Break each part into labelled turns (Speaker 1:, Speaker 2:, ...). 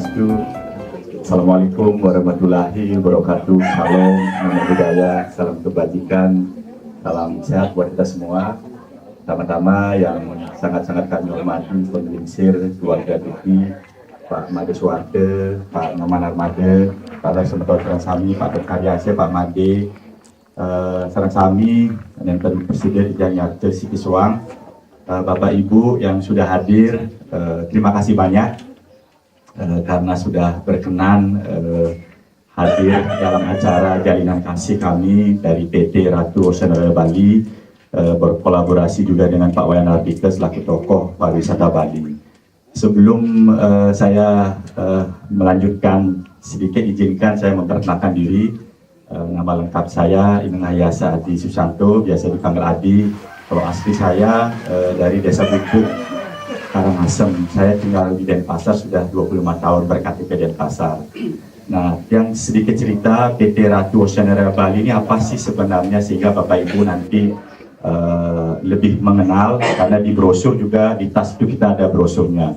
Speaker 1: Swastiastu. Assalamualaikum warahmatullahi wabarakatuh. Salam, nama budaya, salam kebajikan, salam sehat buat kita semua. Pertama-tama yang sangat-sangat kami hormati penglingsir keluarga Duki, Pak Made Suwarte, Pak Noman Armade, Pak Semeton Transami, Pak Terkaryase, Pak Made, Sarang Sami, dan Presiden Janyarte Sikiswang, Bapak Ibu yang sudah hadir, terima kasih banyak karena sudah berkenan hadir dalam acara jalinan kasih kami dari PT Ratu Ocean Royal Bali, berkolaborasi juga dengan Pak Wayan Ardike selaku tokoh pariwisata Bali. Sebelum saya melanjutkan sedikit, izinkan saya memperkenalkan diri. Nama lengkap saya Ineng Hayasa Adi Susanto, biasa dipanggil Adi. Kalau asli saya dari Desa Bubuk, Karangasem. Saya tinggal di Denpasar sudah 25 tahun, berKTP Denpasar. Nah, yang sedikit cerita PT Ratu Ocean Royal Bali ini apa sih sebenarnya, sehingga Bapak Ibu nanti lebih mengenal, karena di brosur juga, di tas itu kita ada brosurnya.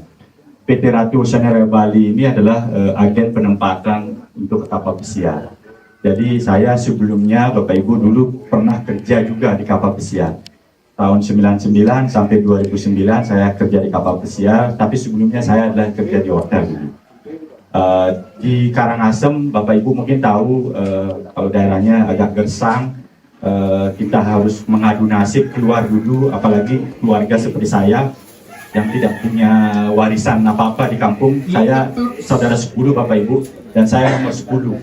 Speaker 1: PT Ratu Ocean Royal Bali ini adalah agen penempatan untuk kapal pesiar. Jadi saya sebelumnya Bapak Ibu dulu pernah kerja juga di kapal pesiar. Tahun 99 sampai 2009 saya kerja di kapal pesiar, tapi sebelumnya saya adalah kerja di hotel dulu. Di Karangasem, Bapak Ibu mungkin tahu kalau daerahnya agak gersang, kita harus mengadu nasib keluar dulu, apalagi keluarga seperti saya yang tidak punya warisan apa-apa di kampung. Saya saudara 10 Bapak Ibu, dan saya nomor 10.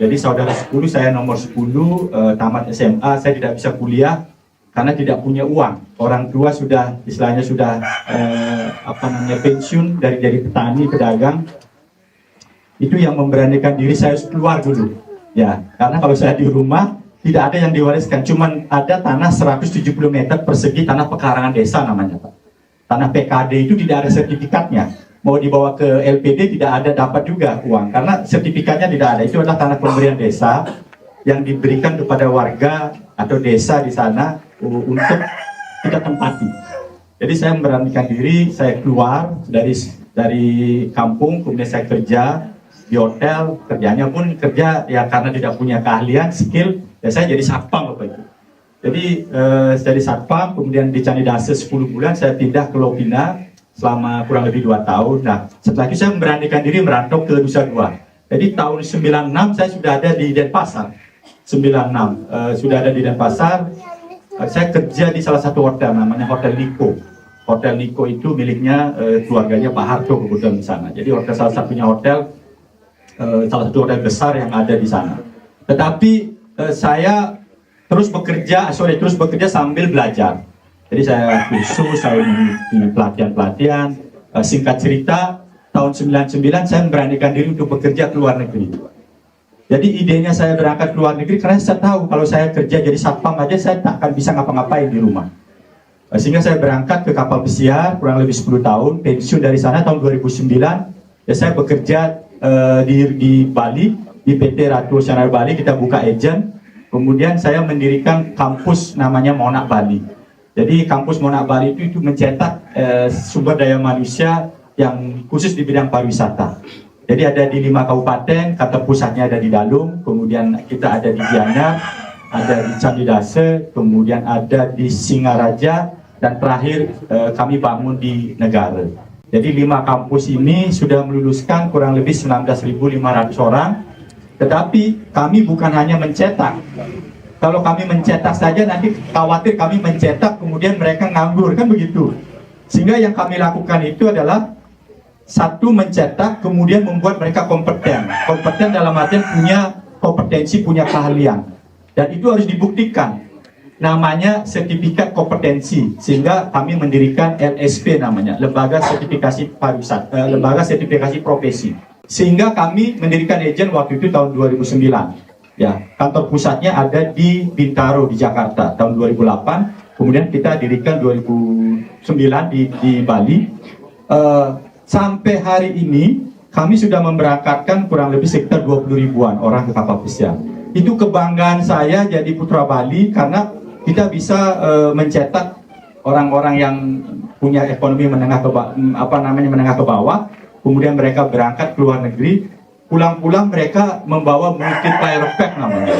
Speaker 1: Jadi saudara 10, saya nomor 10, tamat SMA, saya tidak bisa kuliah karena tidak punya uang. Orang tua sudah, istilahnya sudah pensiun dari petani, pedagang. Itu yang memberanikan diri saya keluar dulu. Ya, karena kalau saya di rumah tidak ada yang diwariskan, cuman ada tanah 170 meter persegi, tanah pekarangan desa namanya, Pak. Tanah PKD itu tidak ada sertifikatnya. Mau dibawa ke LPD tidak ada, dapat juga uang karena sertifikatnya tidak ada. Itu adalah tanah pemberian desa yang diberikan kepada warga atau desa di sana untuk kita tempati. Jadi saya memberanikan diri, saya keluar dari kampung, kemudian saya kerja di hotel. Kerjanya pun kerja ya karena tidak punya keahlian, skill, ya saya jadi satpam Bapak Ibu. Jadi saya jadi satpam, kemudian di Candidase 10 bulan, saya pindah ke Lovina selama kurang lebih 2 tahun. Nah, setelah itu saya memberanikan diri merantau ke Nusa Dua. Jadi tahun 96 saya sudah ada di Denpasar. 96 sudah ada di Denpasar. Saya kerja di salah satu hotel namanya Hotel Niko. Hotel Niko itu miliknya keluarganya Pak Harto kebetulan di sana. Jadi hotel salah satunya hotel salah satu hotel besar yang ada di sana. Tetapi saya terus bekerja sambil belajar. Jadi saya kursus, saya mengikuti pelatihan-pelatihan. Singkat cerita, tahun 99 saya memberanikan diri untuk bekerja ke luar negeri. Jadi idenya saya berangkat ke luar negeri karena saya tahu kalau saya kerja jadi satpam aja saya tak akan bisa ngapa-ngapain di rumah. Sehingga saya berangkat ke kapal pesiar kurang lebih 10 tahun, pensiun dari sana tahun 2009. Ya saya bekerja di Bali, di PT Ratu Ocean Royal Bali, kita buka agent. Kemudian saya mendirikan kampus namanya Monak Bali. Jadi kampus Monak Bali itu mencetak sumber daya manusia yang khusus di bidang pariwisata. Jadi ada di 5 kabupaten, kantor pusatnya ada di Dalung, kemudian kita ada di Gianyar, ada di Candidase, kemudian ada di Singaraja, dan terakhir kami bangun di Negara. Jadi 5 kampus ini sudah meluluskan kurang lebih 19.500 orang, tetapi kami bukan hanya mencetak. Kalau kami mencetak saja nanti khawatir kami mencetak kemudian mereka nganggur, kan begitu. Sehingga yang kami lakukan itu adalah satu, mencetak, kemudian membuat mereka kompeten. Kompeten dalam artian punya kompetensi, punya keahlian. Dan itu harus dibuktikan. Namanya sertifikat kompetensi. Sehingga kami mendirikan LSP namanya, Lembaga Sertifikasi Pariwisata, Lembaga Sertifikasi Profesi. Sehingga kami mendirikan agen waktu itu tahun 2009. Ya, kantor pusatnya ada di Bintaro di Jakarta tahun 2008. Kemudian kita dirikan 2009 di Bali. Sampai hari ini kami sudah memberangkatkan kurang lebih sekitar 20 ribuan orang ke kapal pesiar. Itu kebanggaan saya jadi putra Bali karena kita bisa mencetak orang-orang yang punya ekonomi menengah ke menengah ke bawah kemudian mereka berangkat ke luar negeri, pulang-pulang mereka membawa multiplier effect namanya.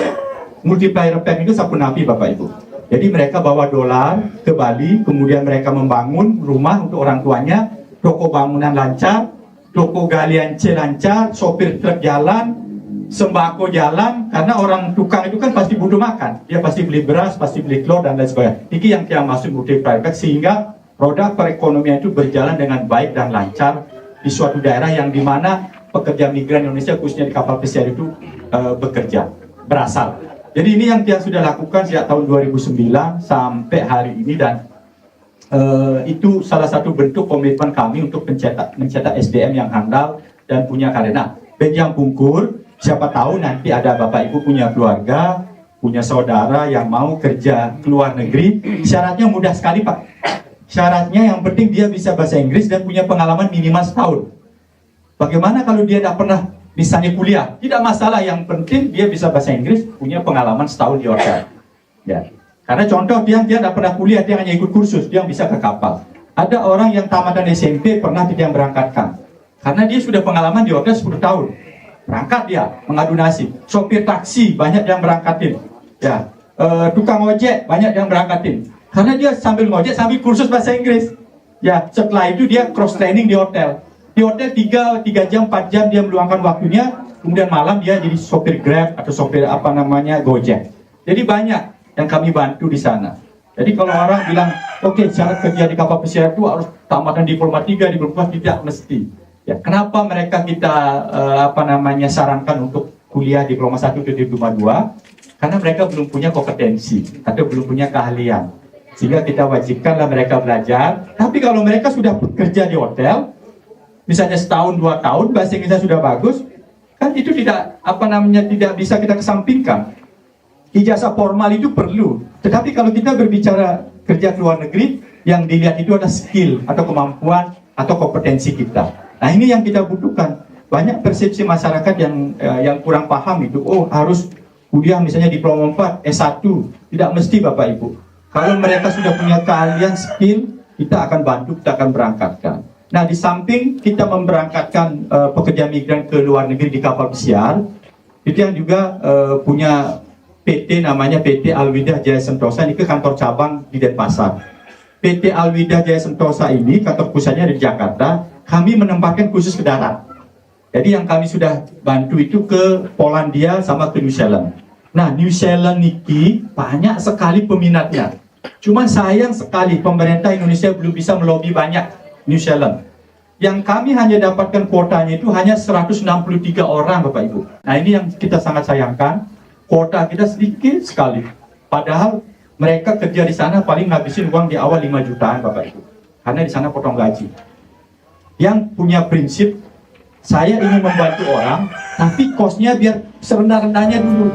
Speaker 1: Multiplier effect itu sapu napi Bapak Ibu. Jadi mereka bawa dolar ke Bali, kemudian mereka membangun rumah untuk orang tuanya, toko bangunan lancar, toko galian C lancar, sopir truk jalan, sembako jalan, karena orang tukang itu kan pasti butuh makan, dia pasti beli beras, pasti beli telur dan lain sebagainya. Ini yang kita maksud multiplier effect, sehingga roda perekonomian itu berjalan dengan baik dan lancar di suatu daerah yang dimana pekerja migran Indonesia khususnya di kapal pesiar itu bekerja, berasal. Jadi ini yang kita sudah lakukan sejak tahun 2009 sampai hari ini, dan itu salah satu bentuk komitmen kami untuk mencetak SDM yang handal dan punya karir. Nah, Benjang Pungkur, siapa tahu nanti ada Bapak Ibu punya keluarga, punya saudara yang mau kerja ke luar negeri, syaratnya mudah sekali Pak. Syaratnya yang penting dia bisa bahasa Inggris dan punya pengalaman minimal setahun. Bagaimana kalau dia tidak pernah misalnya kuliah? Tidak masalah, yang penting dia bisa bahasa Inggris, punya pengalaman setahun di hotel. Ya. Karena contoh dia tidak pernah kuliah, dia hanya ikut kursus, dia bisa ke kapal. Ada orang yang tamatan SMP pernah tidak berangkatkan, karena dia sudah pengalaman di hotel 10 tahun. Berangkat dia, mengadu nasib. Sopir taksi banyak yang berangkatin. Ya. Tukang ojek banyak yang berangkatin. Karena dia sambil ngojek sambil kursus bahasa Inggris. Ya, setelah itu dia cross training di hotel. Di hotel 3 jam, 4 jam dia meluangkan waktunya, kemudian malam dia jadi sopir Grab atau sopir Gojek. Jadi banyak yang kami bantu di sana. Jadi kalau orang bilang, oke, syarat kerja di kapal pesiar itu harus tamatan diploma 3, diploma 4, tidak mesti. Ya, kenapa mereka kita sarankan untuk kuliah diploma 1 atau diploma 2? Karena mereka belum punya kompetensi atau belum punya keahlian. Sehingga kita wajibkanlah mereka belajar. Tapi kalau mereka sudah bekerja di hotel, misalnya setahun 2 tahun, bahasa Inggrisnya sudah bagus, kan itu tidak tidak bisa kita kesampingkan. Ijazah formal itu perlu, tetapi kalau kita berbicara kerja ke luar negeri, yang dilihat itu adalah skill atau kemampuan atau kompetensi kita. Nah, ini yang kita butuhkan. Banyak persepsi masyarakat yang kurang paham itu, oh harus kuliah misalnya diploma 4, S1, tidak mesti Bapak Ibu. Kalau mereka sudah punya keahlian, skill, kita akan bantu, kita akan berangkatkan. Nah, di samping kita memberangkatkan pekerja migran ke luar negeri di kapal pesiar, itu yang juga punya PT namanya PT Alwida Jaya Sentosa, ini ke kantor cabang di Denpasar. PT Alwida Jaya Sentosa ini kantor pusatnya di Jakarta, kami menempatkan khusus ke darat. Jadi yang kami sudah bantu itu ke Polandia sama ke New Zealand. Nah, New Zealand ini banyak sekali peminatnya. Cuman sayang sekali pemerintah Indonesia belum bisa melobi banyak New Zealand. Yang kami hanya dapatkan kuotanya itu hanya 163 orang Bapak Ibu. Nah, ini yang kita sangat sayangkan. Kuota kita sedikit sekali. Padahal mereka kerja di sana paling ngabisin uang di awal 5 jutaan Bapak Ibu. Karena di sana potong gaji. Yang punya prinsip, saya ingin membantu orang, tapi kosnya biar serendah-rendahnya dulu.